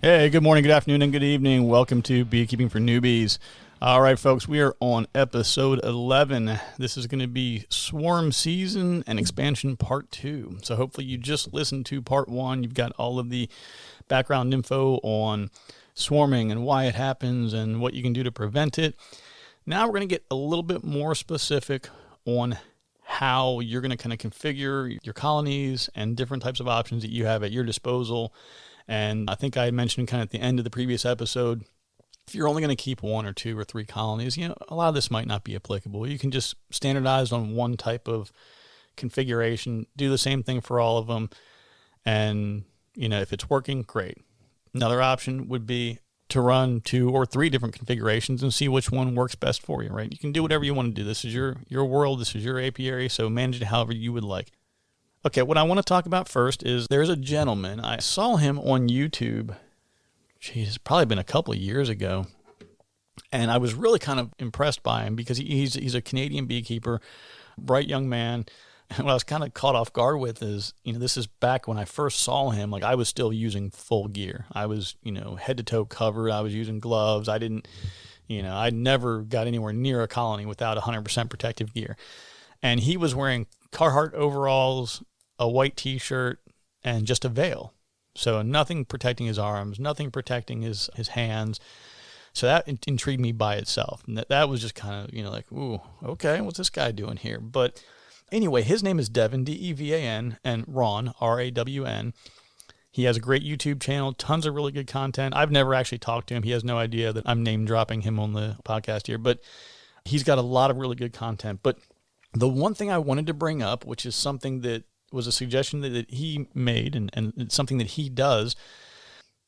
Hey, good morning, good afternoon, and good evening. Welcome to Beekeeping for Newbies. All right, folks, we are on episode 11. This is going to be swarm season and expansion part 2. So hopefully you just listened to part 1. You've got all of the background info on swarming and why it happens and what you can do to prevent it. Now we're going to get a little bit more specific on how you're going to kind of configure your colonies and different types of options that you have at your disposal. And I think I mentioned kind of at the end of the previous episode, if you're only going to keep 1 or 2 or 3 colonies, a lot of this might not be applicable. You can just standardize on one type of configuration, do the same thing for all of them. And, if it's working, great. Another option would be to run 2 or 3 different configurations and see which one works best for you, right? You can do whatever you want to do. This is your world. This is your apiary. So manage it however you would like. Okay, what I want to talk about first is there's a gentleman. I saw him on YouTube. Geez, it's probably been a couple of years ago. And I was really kind of impressed by him because he's a Canadian beekeeper, bright young man. And what I was kind of caught off guard with is, this is back when I first saw him. Like, I was still using full gear. I was, head to toe covered. I was using gloves. I didn't, I never got anywhere near a colony without 100% protective gear. And he was wearing Carhartt overalls, a white t-shirt, and just a veil. So nothing protecting his arms, nothing protecting his hands. So that intrigued me by itself. And that was just kind of, like, ooh, okay, what's this guy doing here? But anyway, his name is Devin, D-E-V-A-N, and Ron, R-A-W-N. He has a great YouTube channel, tons of really good content. I've never actually talked to him. He has no idea that I'm name dropping him on the podcast here, but he's got a lot of really good content. But the one thing I wanted to bring up, which is something that was a suggestion that he made and it's something that he does,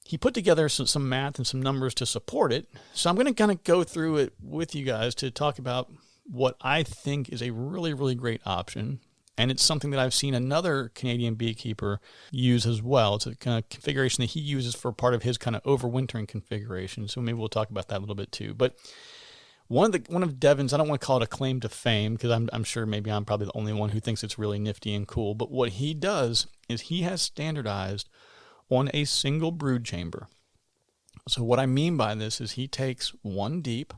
he put together some math and some numbers to support it. So I'm going to kind of go through it with you guys to talk about what I think is a really, really great option. And it's something that I've seen another Canadian beekeeper use as well. It's a kind of configuration that he uses for part of his kind of overwintering configuration. So maybe we'll talk about that a little bit too. But one of Devin's, I don't want to call it a claim to fame because I'm sure maybe I'm probably the only one who thinks it's really nifty and cool. But what he does is he has standardized on a single brood chamber. So what I mean by this is he takes one deep,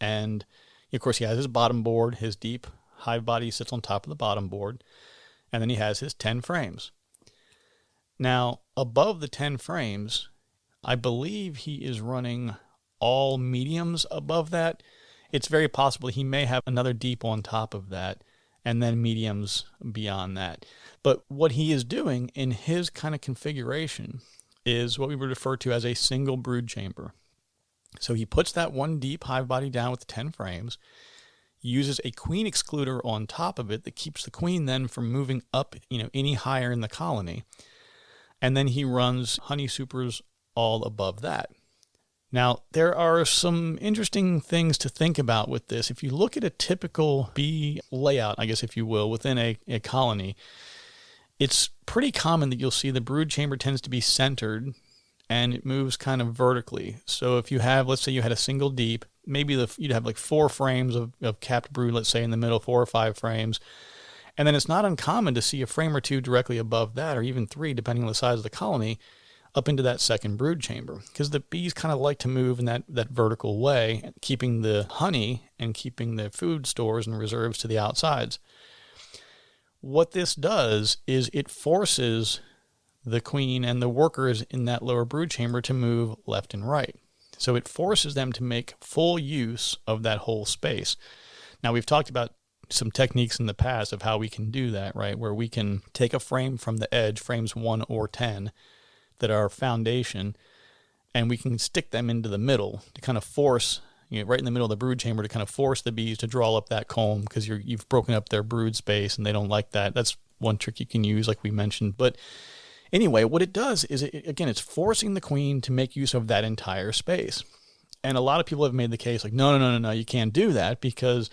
and of course he has his bottom board. His deep hive body sits on top of the bottom board, and then he has his 10 frames. Now, above the 10 frames, I believe he is running all mediums above that. It's very possible he may have another deep on top of that and then mediums beyond that. But what he is doing in his kind of configuration is what we would refer to as a single brood chamber. So he puts that one deep hive body down with the 10 frames, uses a queen excluder on top of it that keeps the queen then from moving up, any higher in the colony. And then he runs honey supers all above that. Now, there are some interesting things to think about with this. If you look at a typical bee layout, I guess if you will, within a colony, it's pretty common that you'll see the brood chamber tends to be centered and it moves kind of vertically. So if you have, let's say you had a single deep, maybe you'd have like 4 frames of capped brood, let's say in the middle, 4 or 5 frames. And then it's not uncommon to see a frame or 2 directly above that, or even 3, depending on the size of the colony, up into that second brood chamber, because the bees kind of like to move in that vertical way, keeping the honey and keeping the food stores and reserves to the outsides. What this does is it forces the queen and the workers in that lower brood chamber to move left and right. So it forces them to make full use of that whole space. Now, we've talked about some techniques in the past of how we can do that, right? Where we can take a frame from the edge, frames 1 or 10, that are foundation, and we can stick them into the middle to kind of force, right in the middle of the brood chamber, to kind of force the bees to draw up that comb, because you've broken up their brood space and they don't like that. That's one trick you can use, like we mentioned. But anyway, what it does is, it's forcing the queen to make use of that entire space. And a lot of people have made the case like, no, you can't do that because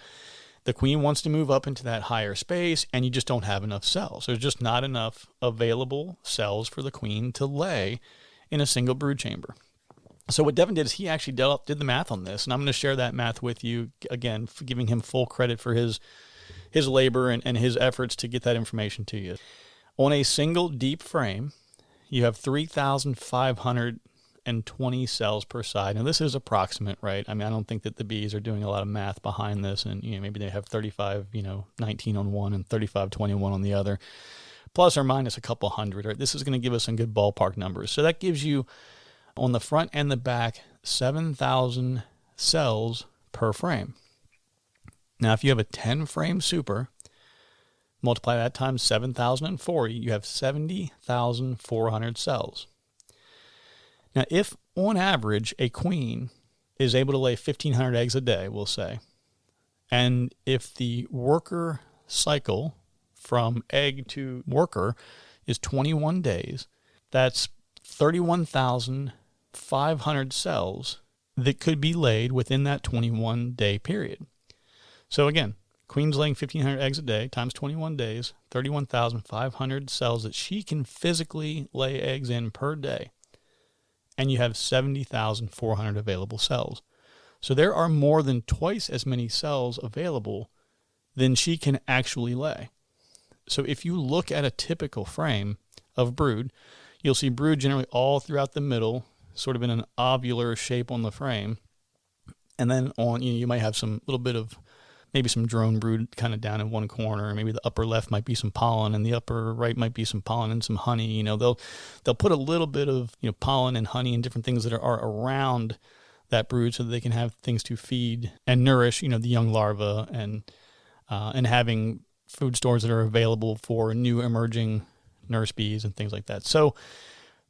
the queen wants to move up into that higher space and you just don't have enough cells. There's just not enough available cells for the queen to lay in a single brood chamber. So what Devin did is he actually did the math on this, and I'm going to share that math with you, again, for giving him full credit for his labor and his efforts to get that information to you. On a single deep frame, you have 3,500 220 cells per side. Now, this is approximate, right? I mean, I don't think that the bees are doing a lot of math behind this, and maybe they have 35, 19 on one and 35, 21 on the other, plus or minus a couple hundred. Right? This is going to give us some good ballpark numbers. So that gives you, on the front and the back, 7,000 cells per frame. Now, if you have a 10-frame super, multiply that times 7,040, you have 70,400 cells. Now, if on average a queen is able to lay 1,500 eggs a day, we'll say, and if the worker cycle from egg to worker is 21 days, that's 31,500 cells that could be laid within that 21-day period. So again, queen's laying 1,500 eggs a day times 21 days, 31,500 cells that she can physically lay eggs in per day. And you have 70,400 available cells. So there are more than twice as many cells available than she can actually lay. So if you look at a typical frame of brood, you'll see brood generally all throughout the middle, sort of in an ovular shape on the frame. And then on, you might have some little bit of maybe some drone brood kind of down in one corner. Maybe the upper left might be some pollen, and the upper right might be some pollen and some honey. They'll put a little bit of pollen and honey and different things that are around that brood so that they can have things to feed and nourish the young larvae, and having food stores that are available for new emerging nurse bees and things like that. So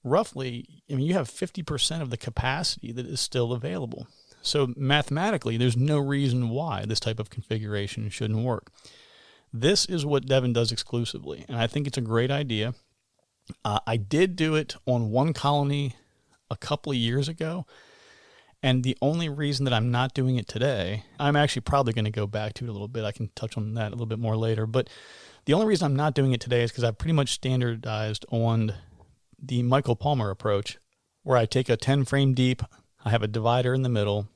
roughly, you have 50% of the capacity that is still available. So mathematically, there's no reason why this type of configuration shouldn't work. This is what Devin does exclusively, and I think it's a great idea. I did do it on one colony a couple of years ago, and the only reason that I'm not doing it today, I'm actually probably going to go back to it a little bit. I can touch on that a little bit more later, but the only reason I'm not doing it today is because I've pretty much standardized on the Michael Palmer approach, where I take a 10-frame deep, I have a divider in the middle,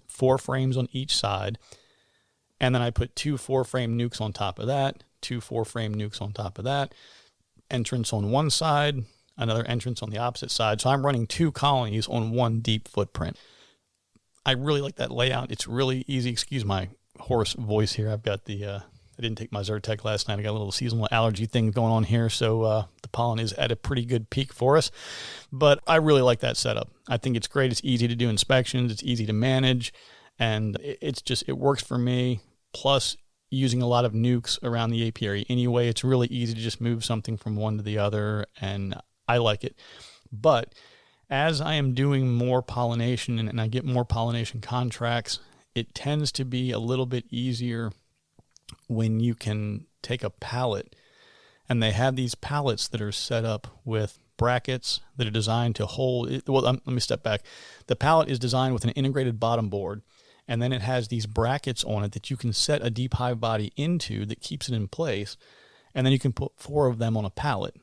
4 frames on each side, and then I put 2 4-frame nukes on top of that, 2 4-frame nukes on top of that, entrance on one side, another entrance on the opposite side. So I'm running 2 colonies on one deep footprint. I really like that layout. It's really easy. Excuse my hoarse voice here. I've got I didn't take my Zyrtec last night. I got a little seasonal allergy thing going on here, so the pollen is at a pretty good peak for us. But I really like that setup. I think it's great. It's easy to do inspections. It's easy to manage, and it works for me. Plus, using a lot of nukes around the apiary anyway, it's really easy to just move something from one to the other, and I like it. But as I am doing more pollination and I get more pollination contracts, it tends to be a little bit easier when you can take a pallet, and they have these pallets that are set up with brackets that are designed to hold it. Well, let me step back. The pallet is designed with an integrated bottom board, and then it has these brackets on it that you can set a deep hive body into that keeps it in place, and then you can put 4 of them on a pallet.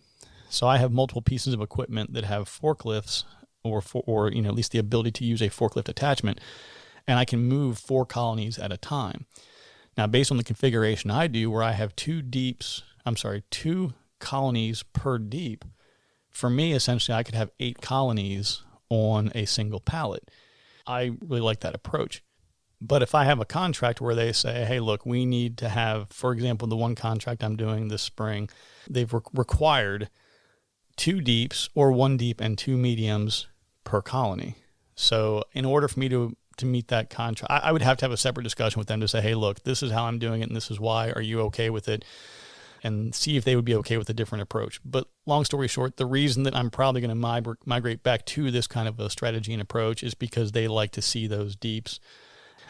So I have multiple pieces of equipment that have forklifts or at least the ability to use a forklift attachment, and I can move 4 colonies at a time. Now, based on the configuration I do, where I have 2 colonies per deep, for me, essentially, I could have 8 colonies on a single pallet. I really like that approach. But if I have a contract where they say, hey, look, we need to have, for example, the one contract I'm doing this spring, they've required 2 deeps or 1 deep and 2 mediums per colony. So in order for me to meet that contract, I would have to have a separate discussion with them to say, hey, look, this is how I'm doing it and this is why. Are you okay with it? And see if they would be okay with a different approach. But long story short, the reason that I'm probably going to migrate back to this kind of a strategy and approach is because they like to see those deeps.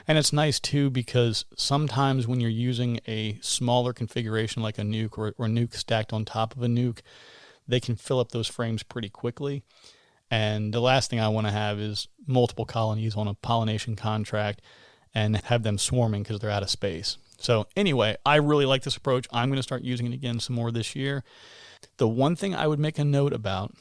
And it's nice too, because sometimes when you're using a smaller configuration like a nuke or a nuke stacked on top of a nuke, they can fill up those frames pretty quickly. And the last thing I want to have is multiple colonies on a pollination contract and have them swarming because they're out of space. So anyway, I really like this approach. I'm going to start using it again some more this year. The one thing I would make a note about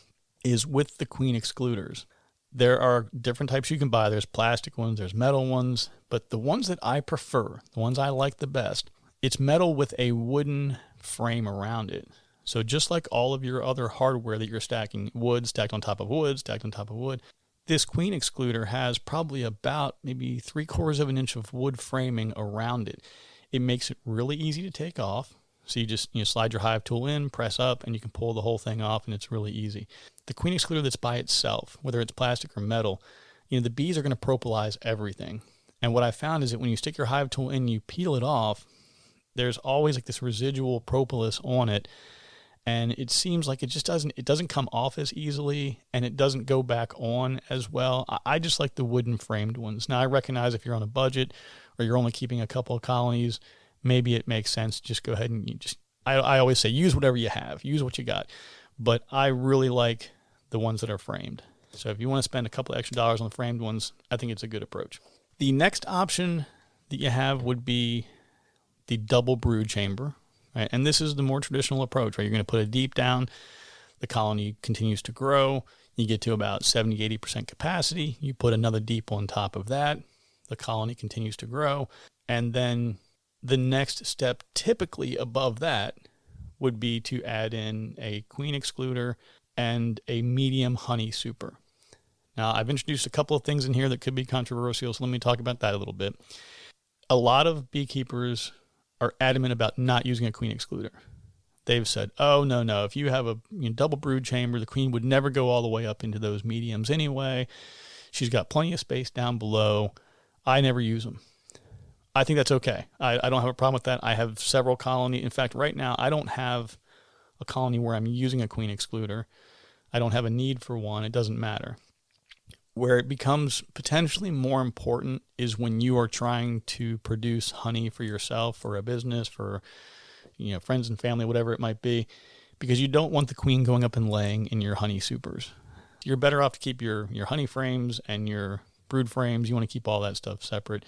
is with the queen excluders. There are different types you can buy. There's plastic ones, there's metal ones, but the ones that I prefer, the ones I like the best, it's metal with a wooden frame around it. So just like all of your other hardware that you're stacking, wood stacked on top of wood, stacked on top of wood, This queen excluder has probably about maybe 3/4 of an inch of wood framing around it. It makes it really easy to take off. So you just slide your hive tool in, press up, and you can pull the whole thing off, and it's really easy. The queen excluder that's by itself, whether it's plastic or metal, the bees are going to propolis everything. And what I found is that when you stick your hive tool in, you peel it off, there's always like this residual propolis on it. And it seems like it doesn't come off as easily, and it doesn't go back on as well. I just like the wooden framed ones. Now, I recognize if you're on a budget or you're only keeping a couple of colonies, maybe it makes sense. Just go ahead and I always say, use whatever you have, use what you got. But I really like the ones that are framed. So if you want to spend a couple of extra dollars on the framed ones, I think it's a good approach. The next option that you have would be the double brood chamber. Right? And this is the more traditional approach, right? You're going to put a deep down, the colony continues to grow, you get to about 70-80% capacity, you put another deep on top of that, the colony continues to grow, and then the next step typically above that would be to add in a queen excluder and a medium honey super. Now, I've introduced a couple of things in here that could be controversial, so let me talk about that a little bit. A lot of beekeepers are adamant about not using a queen excluder. They've said, oh, no, if you have a double brood chamber, the queen would never go all the way up into those mediums anyway. She's got plenty of space down below. I never use them. I think that's okay. I don't have a problem with that. I have several colonies. In fact, right now, I don't have a colony where I'm using a queen excluder. I don't have a need for one. It doesn't matter. Where it becomes potentially more important is when you are trying to produce honey for yourself, for a business, for friends and family, whatever it might be, because you don't want the queen going up and laying in your honey supers. You're better off to keep your honey frames and your brood frames. You want to keep all that stuff separate.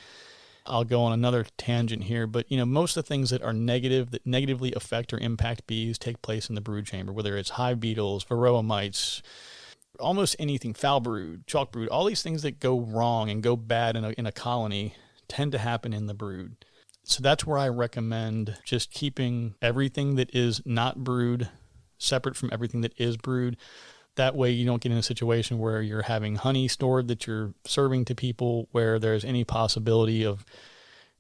I'll go on another tangent here, but most of the things that are negative, that negatively affect or impact bees take place in the brood chamber, whether it's hive beetles, varroa mites, almost anything, foul brood, chalk brood, all these things that go wrong and go bad in a colony tend to happen in the brood. So that's where I recommend just keeping everything that is not brood separate from everything that is brood. That way you don't get in a situation where you're having honey stored that you're serving to people where there's any possibility of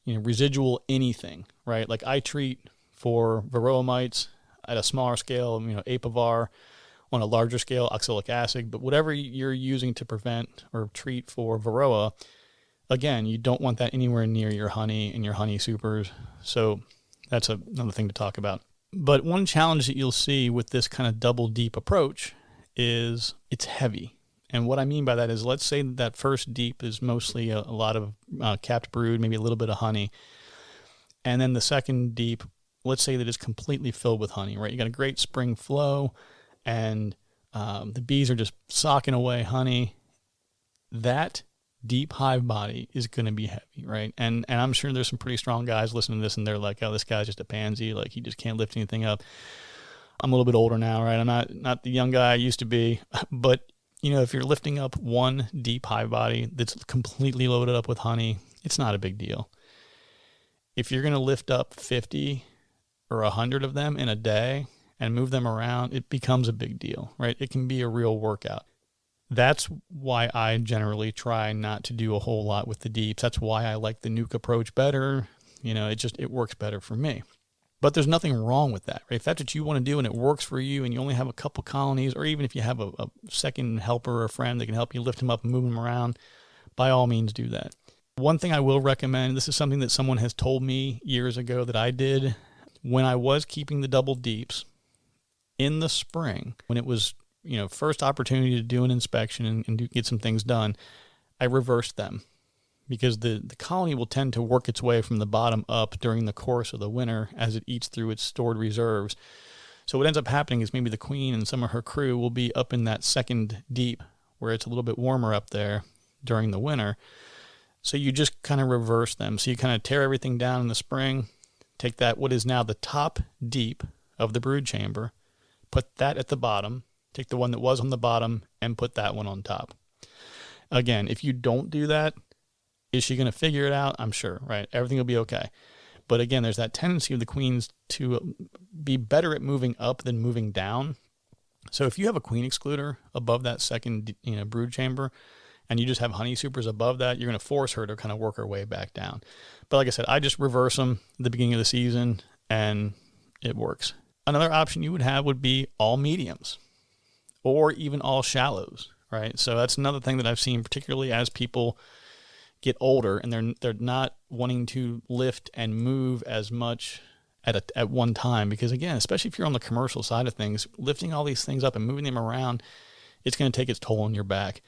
residual anything, right? Like I treat for varroa mites at a smaller scale, Apivar, on a larger scale, oxalic acid, but whatever you're using to prevent or treat for varroa, again, you don't want that anywhere near your honey and your honey supers. So that's another thing to talk about. But one challenge that you'll see with this kind of double deep approach is it's heavy. And what I mean by that is, let's say that first deep is mostly a lot of capped brood, maybe a little bit of honey. And then the second deep, let's say that it's completely filled with honey, right? You got a great spring flow, and the bees are just socking away honey. That deep hive body is going to be heavy, right? And I'm sure there's some pretty strong guys listening to this, and they're like, oh, this guy's just a pansy. Like, he just can't lift anything up. I'm a little bit older now, right? I'm not the young guy I used to be. But, if you're lifting up one deep hive body that's completely loaded up with honey, it's not a big deal. If you're going to lift up 50 or 100 of them in a day and move them around, it becomes a big deal, right? It can be a real workout. That's why I generally try not to do a whole lot with the deeps. That's why I like the nuke approach better. It works better for me. But there's nothing wrong with that, right? If that's what you want to do and it works for you and you only have a couple colonies, or even if you have a second helper or a friend that can help you lift them up and move them around, by all means do that. One thing I will recommend, this is something that someone has told me years ago that I did when I was keeping the double deeps in the spring, when it was, first opportunity to do an inspection and get some things done, I reversed them, because the colony will tend to work its way from the bottom up during the course of the winter as it eats through its stored reserves. So what ends up happening is maybe the queen and some of her crew will be up in that second deep where it's a little bit warmer up there during the winter. So you just kind of reverse them. So you kind of tear everything down in the spring, take that, what is now the top deep of the brood chamber, put that at the bottom, take the one that was on the bottom and put that one on top. Again, if you don't do that, is she going to figure it out? I'm sure, right? Everything will be okay. But again, there's that tendency of the queens to be better at moving up than moving down. So if you have a queen excluder above that second, brood chamber, and you just have honey supers above that, you're going to force her to kind of work her way back down. But like I said, I just reverse them at the beginning of the season, and it works. Another option you would have would be all mediums or even all shallows, right? So that's another thing that I've seen, particularly as people get older and they're not wanting to lift and move as much at one time, because again, especially if you're on the commercial side of things, lifting all these things up and moving them around, it's going to take its toll on your back.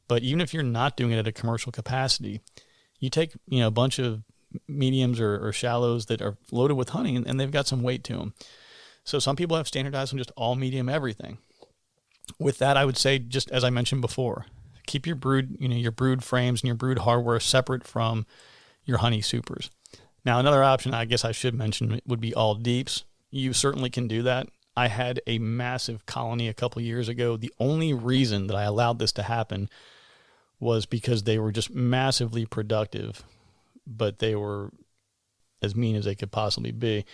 But even if you're not doing it at a commercial capacity, you take, a bunch of mediums or shallows that are loaded with honey, and they've got some weight to them. So some people have standardized on just all medium everything. With that, I would say, just as I mentioned before, keep your brood, your brood frames and your brood hardware separate from your honey supers. Now, another option I guess I should mention would be all deeps. You certainly can do that. I had a massive colony a couple years ago. The only reason that I allowed this to happen was because they were just massively productive, but they were as mean as they could possibly be.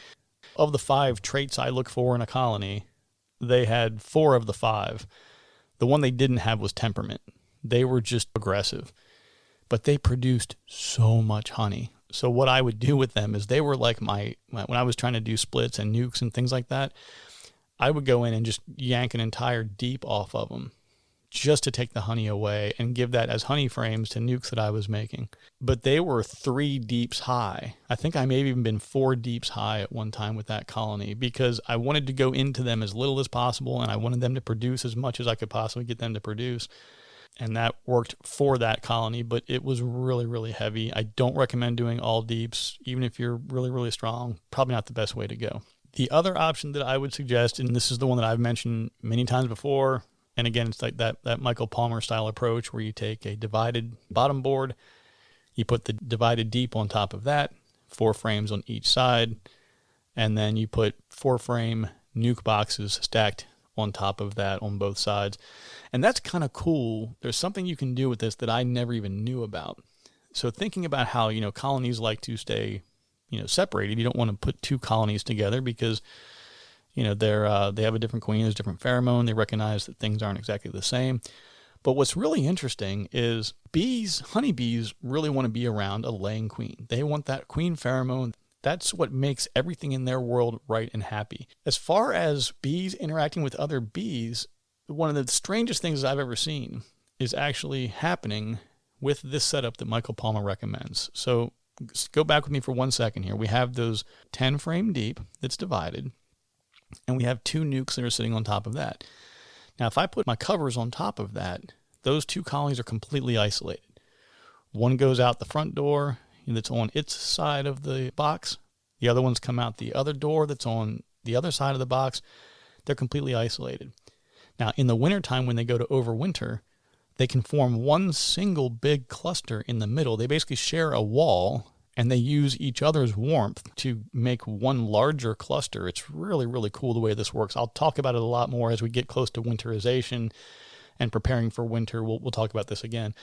Of the 5 traits I look for in a colony, they had 4 of the 5. The one they didn't have was temperament. They were just aggressive, but they produced so much honey. So what I would do with them is they were like when I was trying to do splits and nukes and things like that, I would go in and just yank an entire deep off of them just to take the honey away and give that as honey frames to nukes that I was making. But they were 3 deeps high. I think I may have even been 4 deeps high at one time with that colony, because I wanted to go into them as little as possible, and I wanted them to produce as much as I could possibly get them to produce. And that worked for that colony, but it was really, really heavy. I don't recommend doing all deeps, even if you're really, really strong. Probably not the best way to go. The other option that I would suggest, and this is the one that I've mentioned many times before, and again, it's like that Michael Palmer style approach where you take a divided bottom board, you put the divided deep on top of that, 4 frames on each side, and then you put 4 frame nuke boxes stacked on top of that on both sides. And that's kind of cool. There's something you can do with this that I never even knew about. So thinking about how, colonies like to stay, separated. You don't want to put 2 colonies together because, they have a different queen, there's different pheromone. They recognize that things aren't exactly the same. But what's really interesting is honeybees really want to be around a laying queen. They want that queen pheromone. That's what makes everything in their world right and happy. As far as bees interacting with other bees, one of the strangest things I've ever seen is actually happening with this setup that Michael Palmer recommends. So go back with me for 1 second here. We have those 10 frame deep that's divided, and we have 2 nukes that are sitting on top of that. Now, if I put my covers on top of that, those 2 colonies are completely isolated. One goes out the front door that's on its side of the box. The other ones come out the other door that's on the other side of the box. They're completely isolated. Now, in the wintertime, when they go to overwinter, they can form one single big cluster in the middle. They basically share a wall, and they use each other's warmth to make one larger cluster. It's really, really cool the way this works. I'll talk about it a lot more as we get close to winterization and preparing for winter. We'll talk about this again.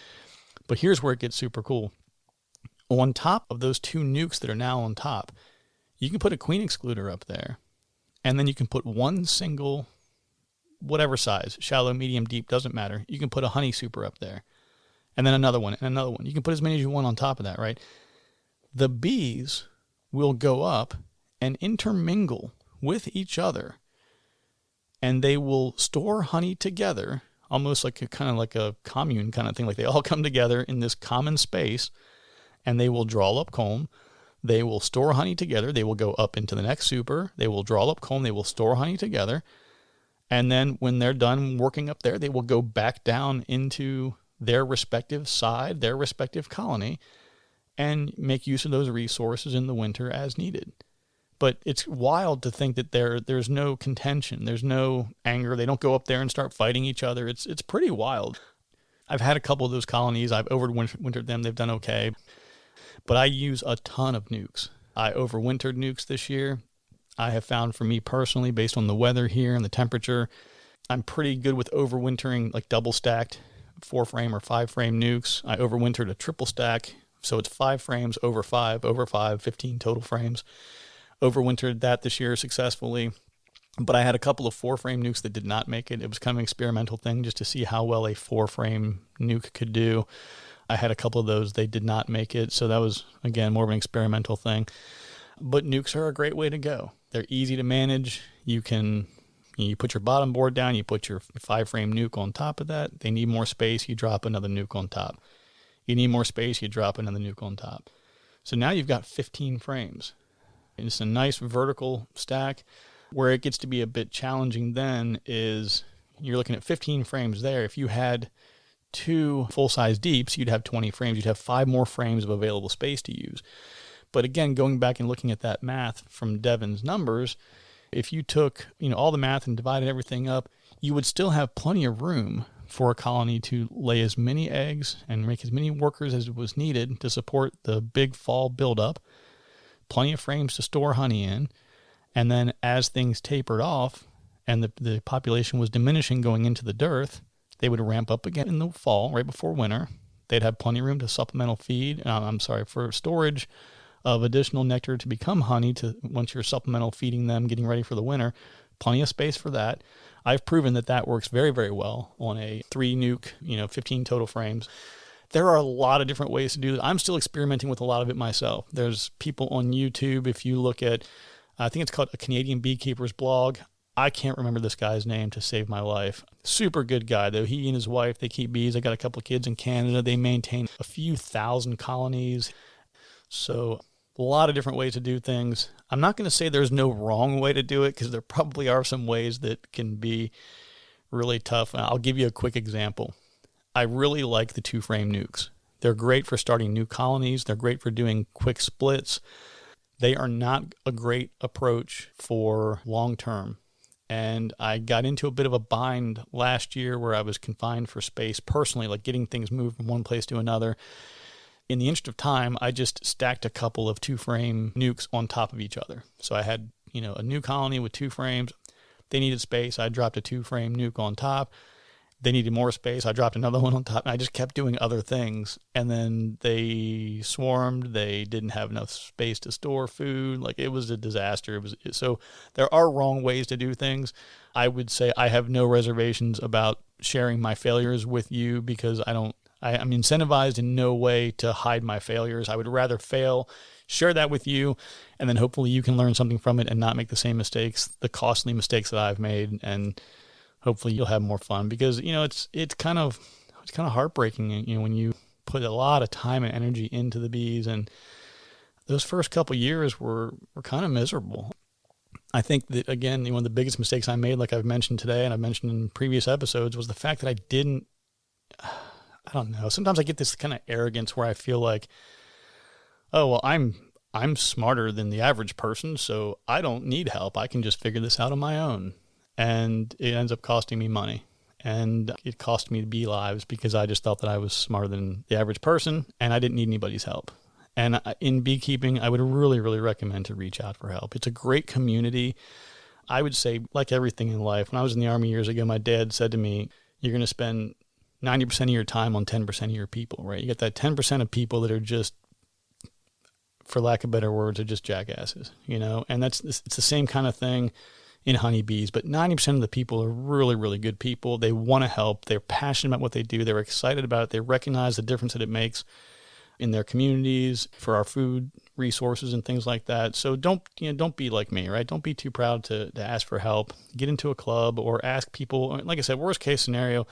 But here's where it gets super cool. On top of those 2 nukes that are now on top, you can put a queen excluder up there, and then you can put one single, whatever size, shallow, medium, deep, doesn't matter. You can put a honey super up there, and then another one, and another one. You can put as many as you want on top of that, right? The bees will go up and intermingle with each other, and they will store honey together, almost like a kind of like a commune kind of thing. Like they all come together in this common space, and they will draw up comb. They will store honey together. They will go up into the next super. They will draw up comb. They will store honey together. And then when they're done working up there, they will go back down into their respective side, their respective colony, and make use of those resources in the winter as needed. But it's wild to think that there's no contention. There's no anger. They don't go up there and start fighting each other. It's pretty wild. I've had a couple of those colonies. I've overwintered them. They've done okay. But I use a ton of nukes. I overwintered nukes this year. I have found for me personally, based on the weather here and the temperature, I'm pretty good with overwintering like double stacked 4 frame or 5 frame nukes. I overwintered a triple stack. So it's 5 frames over 5, 15 total frames. Overwintered that this year successfully. But I had a couple of 4-frame nukes that did not make it. It was kind of an experimental thing just to see how well a 4-frame nuke could do. I had a couple of those. They did not make it. So that was, again, more of an experimental thing. But nukes are a great way to go. They're easy to manage. You put your bottom board down, you put your 5-frame nuke on top of that. They need more space, you drop another nuke on top. You need more space, you drop another nuke on top. So now you've got 15 frames. And it's a nice vertical stack. Where it gets to be a bit challenging then is you're looking at 15 frames there. If you had 2 full-size deeps, you'd have 20 frames. You'd have 5 more frames of available space to use. But again, going back and looking at that math from Devin's numbers, if you took all the math and divided everything up, you would still have plenty of room for a colony to lay as many eggs and make as many workers as was needed to support the big fall buildup, plenty of frames to store honey in, and then as things tapered off and the population was diminishing going into the dearth, they would ramp up again in the fall, right before winter. They'd have plenty of room to supplemental feed, for storage of additional nectar to become honey to once you're supplemental feeding them, getting ready for the winter. Plenty of space for that. I've proven that works very, very well on a 3 nuke, 15 total frames. There are a lot of different ways to do that. I'm still experimenting with a lot of it myself. There's people on YouTube, if you look at, I think it's called A Canadian Beekeeper's Blog. I can't remember this guy's name to save my life. Super good guy, though. He and his wife, they keep bees. They got a couple of kids in Canada. They maintain a few thousand colonies. So a lot of different ways to do things. I'm not going to say there's no wrong way to do it because there probably are some ways that can be really tough. I'll give you a quick example. I really like the 2-frame nukes. They're great for starting new colonies. They're great for doing quick splits. They are not a great approach for long term. And I got into a bit of a bind last year where I was confined for space personally, like getting things moved from one place to another. In the interest of time, I just stacked a couple of 2-frame nukes on top of each other. So I had, a new colony with 2 frames. They needed space. I dropped a 2-frame nuke on top. They needed more space. I dropped another one on top. And I just kept doing other things. And then they swarmed. They didn't have enough space to store food. Like, it was a disaster. So there are wrong ways to do things. I would say I have no reservations about sharing my failures with you because I'm incentivized in no way to hide my failures. I would rather fail, share that with you, and then hopefully you can learn something from it and not make the same mistakes, the costly mistakes that I've made, and hopefully you'll have more fun because, it's kind of heartbreaking, when you put a lot of time and energy into the bees, and those first couple years were kind of miserable. I think that, again, one of the biggest mistakes I made, like I've mentioned today and I've mentioned in previous episodes, was the fact that I don't know. Sometimes I get this kind of arrogance where I feel like, oh, well, I'm smarter than the average person, so I don't need help. I can just figure this out on my own. And it ends up costing me money. And it cost me bee lives because I just thought that I was smarter than the average person and I didn't need anybody's help. And in beekeeping, I would really, really recommend to reach out for help. It's a great community. I would say, like everything in life, when I was in the Army years ago, my dad said to me, you're going to spend 90% of your time on 10% of your people, right? You get that 10% of people that are just, for lack of better words, are just jackasses, and it's the same kind of thing in honeybees, but 90% of the people are really, really good people. They want to help. They're passionate about what they do. They're excited about it. They recognize the difference that it makes in their communities for our food resources and things like that. So don't be like me, right? Don't be too proud to ask for help. Get into a club or ask people. Like I said, worst case scenario,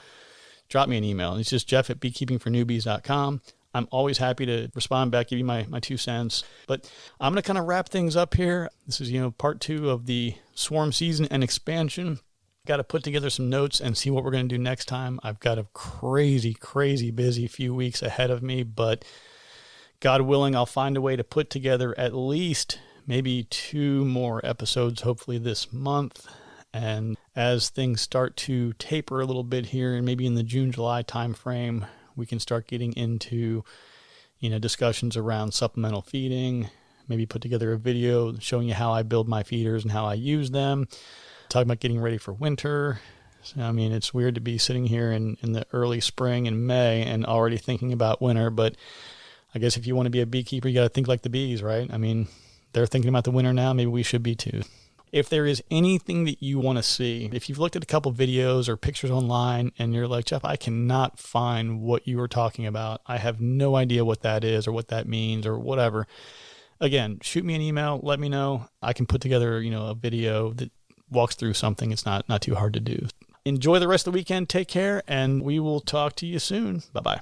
drop me an email. It's just jeff@beekeepingfornewbies.com. I'm always happy to respond back, give you my 2 cents. But I'm going to kind of wrap things up here. This is, part 2 of the swarm season and expansion. Got to put together some notes and see what we're going to do next time. I've got a crazy, crazy busy few weeks ahead of me, but God willing, I'll find a way to put together at least maybe 2 more episodes, hopefully this month. And as things start to taper a little bit here, and maybe in the June, July timeframe, we can start getting into, discussions around supplemental feeding, maybe put together a video showing you how I build my feeders and how I use them, talking about getting ready for winter. So, it's weird to be sitting here in the early spring in May and already thinking about winter, but I guess if you want to be a beekeeper, you got to think like the bees, right? They're thinking about the winter now. Maybe we should be too. If there is anything that you want to see, if you've looked at a couple videos or pictures online and you're like, Jeff, I cannot find what you were talking about. I have no idea what that is or what that means or whatever. Again, shoot me an email. Let me know. I can put together, a video that walks through something. It's not too hard to do. Enjoy the rest of the weekend. Take care, and we will talk to you soon. Bye-bye.